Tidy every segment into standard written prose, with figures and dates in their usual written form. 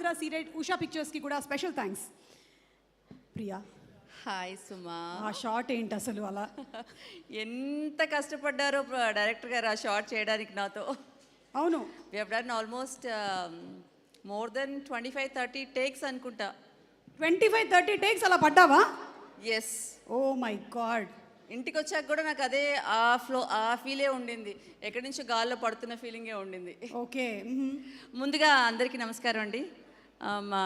ఆంధ్ర సీరైట్ ఉషా పిక్చర్స్కి కూడా special thanks. Priya, hi సుమా. ఆ short ఏంటి అసలు అలా? ఎంత కష్టపడ్డారో డైరెక్టర్ గారు ఆ షార్ట్ చేయడానికి నాతో. అవును, we have done almost more than 25-30 takes అనుకుంటా. 25-30 టేక్స్ అలా పడ్డావా? ఎస్. Oh my God. ఇంటికి వచ్చాక కూడా నాకు అదే ఆ ఫీలే ఉండింది, ఎక్కడి నుంచో గాల్లో పడుతున్న ఫీలింగే ఉండింది. ఓకే. ముందుగా అందరికీ నమస్కారం అండి. మా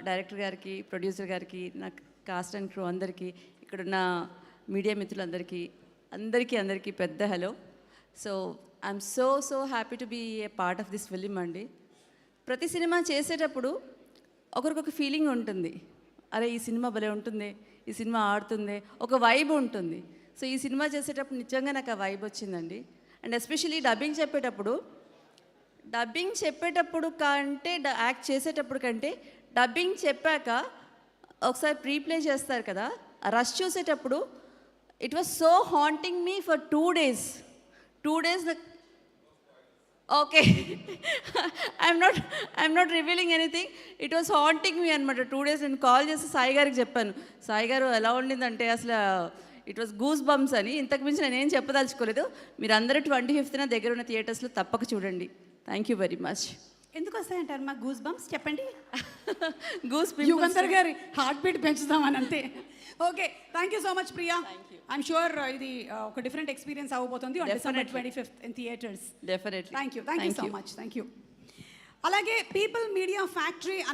డైరెక్టర్ గారికి, ప్రొడ్యూసర్ గారికి, నాకు కాస్ట్ అండ్ క్రూ అందరికీ, ఇక్కడున్న మీడియా మిత్రులందరికీ అందరికీ పెద్ద hello. So I'm so happy to be a part of this film అండి. ప్రతి సినిమా చేసేటప్పుడు ఒకరికొక ఫీలింగ్ ఉంటుంది. అరే ఈ సినిమా భలే ఉంటుంది, ఈ సినిమా ఆడుతుంది, ఒక వైబ్ ఉంటుంది. సో ఈ సినిమా చేసేటప్పుడు నిజంగా నాకు ఆ వైబ్ వచ్చిందండి. అండ్ ఎస్పెషలీ డబ్బింగ్ చెప్పేటప్పుడు కంటే యాక్ట్ చేసేటప్పుడు కంటే డబ్బింగ్ చెప్పాక ఒకసారి ప్రీప్లే చేస్తారు కదా, ఆ రష్ చూసేటప్పుడు it was so haunting me for 2 days. 2 days okay I'm not revealing anything. It was haunting me అనమాట 2 days. నేను కాల్ చేసి సాయి గారికి చెప్పాను, సాయి గారు ఎలా ఉండిందంటే అసలు ఇట్ వాస్ గూస్ బంప్స్ అని. ఇంతకు మించి నేను ఏం చెప్పదలుచుకోలేదు. మీరు అందరూ 25th దగ్గర ఉన్న థియేటర్స్లో తప్పక చూడండి. Thank you very much. ఎందుకు వస్తాయంటారు మా గూస్ బంప్స్? చెప్పండి. గూస్ యుగంధర్ గారి హార్ట్ బీట్ పెంచుదామని అంతే. Okay, thank you so much Priya. I'm sure ఇది ఒక డిఫరెంట్ ఎక్స్పీరియన్స్ అవ్వబోతుంది on December 25th in theaters. Definitely. Thank you so much. Thank you. అలాగే పీపుల్ మీడియా ఫ్యాక్టరీ